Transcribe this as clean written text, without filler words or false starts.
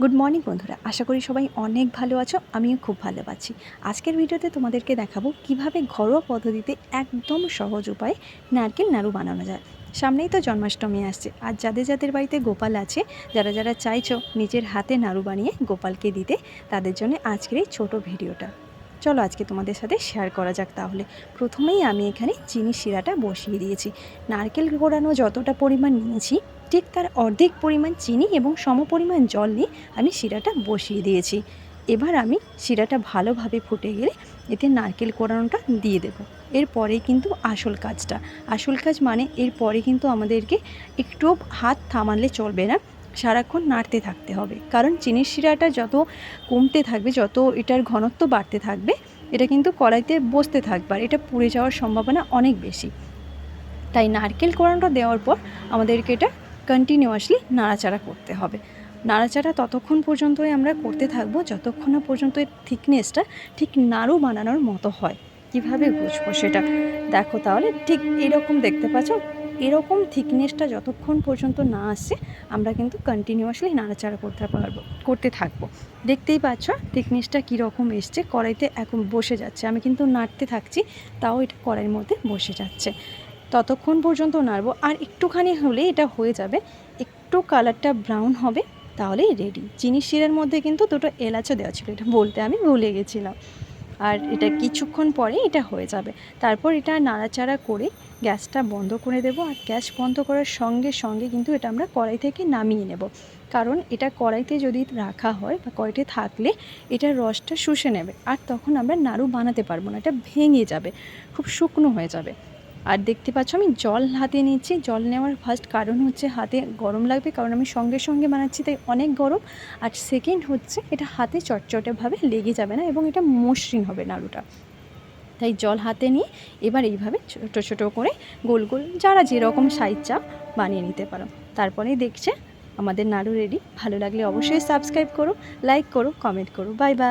Good morning বন্ধুরা, আশা করি সবাই অনেক ভালো আছো। আমিও খুব ভালো আছি। আজকের ভিডিওতে তোমাদেরকে দেখাবো কিভাবে ঘরোয়া পদ্ধতিতে একদম সহজ উপায়ে নারকেল নাড়ু বানানো যায়। সামনেই তো জন্মাষ্টমী আসছে, আর যাদের যাদের বাড়িতে গোপাল আছে, যারা যারা চাইছো নিজের হাতে নাড়ু বানিয়ে গোপালকে দিতে, তাদের জন্য আজকের এই ছোটো ভিডিওটা। চলো আজকে তোমাদের সাথে শেয়ার করা যাক। তাহলে প্রথমেই আমি এখানে চিনি শিরাটা বসিয়ে দিয়েছি। নারকেল কোড়ানো যতটা পরিমাণ নিয়েছি, ঠিক তার অর্ধেক পরিমাণ চিনি এবং সমপরিমাণ জল নিয়ে আমি শিরাটা বসিয়ে দিয়েছি। এবার আমি শিরাটা ভালোভাবে ফুটে গেলে এতে নারকেল কোড়ানোটা দিয়ে দেব। এরপরেই কিন্তু আসল কাজ মানে এরপরে কিন্তু আমাদেরকে একটুও হাত থামালে চলবে না, সারাক্ষণ নাড়তে থাকতে হবে। কারণ চিনির শিরাটা যত কমতে থাকবে, যত এটার ঘনত্ব বাড়তে থাকবে, এটা কিন্তু কড়াইতে বসতে থাকবে আর এটা পুড়ে যাওয়ার সম্ভাবনা অনেক বেশি। তাই নারকেল কোড়ানোটা দেওয়ার পর আমাদেরকে এটা কন্টিনিউয়াসলি নাড়াচাড়া করতে হবে। নাড়াচাড়া ততক্ষণ পর্যন্তই আমরা করতে থাকবো যতক্ষণ না পর্যন্ত এর থিকনেসটা ঠিক নাড়ু বানানোর মতো হয়। কিভাবে বুঝবো সেটা দেখো, তাহলে ঠিক এরকম দেখতে পাচ্ছ। এরকম থিকনেসটা যতক্ষণ পর্যন্ত না আসছে, আমরা কিন্তু কন্টিনিউয়াসলি নাড়াচাড়া করতে থাকবো। দেখতেই পাচ্ছ থিকনেসটা কীরকম এসছে, কড়াইতে এখন বসে যাচ্ছে। আমি কিন্তু নাড়তে থাকছি, তাও এটা কড়াইয়ের মধ্যে বসে যাচ্ছে। ততক্ষণ পর্যন্ত নাড়বো, আর একটুখানি হলে এটা হয়ে যাবে। একটু কালারটা ব্রাউন হবে, তাহলেই রেডি। চিনি শিরার মধ্যে কিন্তু দুটো এলাচও দেওয়া ছিল, এটা বলতে আমি ভুলে গেছিলাম। আর এটা কিছুক্ষণ পরে এটা হয়ে যাবে। তারপর এটা নাড়াচাড়া করে গ্যাসটা বন্ধ করে দেব। আর গ্যাস বন্ধ করার সঙ্গে সঙ্গে কিন্তু এটা আমরা কড়াই থেকে নামিয়ে নেব। কারণ এটা কড়াইতে যদি রাখা হয় বা কড়াইতে থাকলে এটার রসটা শুষে নেবে, আর তখন আমরা নাড়ু বানাতে পারবো না, এটা ভেঙে যাবে, খুব শুকনো হয়ে যাবে। আর দেখতে পাচ্ছ আমি জল হাতে নিচ্ছি। জল নেওয়ার ফার্স্ট কারণ হচ্ছে হাতে গরম লাগবে, কারণ আমি সঙ্গে সঙ্গে বানাচ্ছি, তাই অনেক গরম। আর সেকেন্ড হচ্ছে এটা হাতে চটচটেভাবে লেগে যাবে না এবং এটা মসৃণ হবে নাড়ুটা। তাই জল হাতে নিয়ে এবার এইভাবে ছোটো ছোটো করে গোল গোল যারা যেরকম সাইজ চাও বানিয়ে নিতে পারো। তারপরেই দেখছে আমাদের নাড়ু রেডি। ভালো লাগলে অবশ্যই সাবস্ক্রাইব করো, লাইক করো, কমেন্ট করো। Bye bye.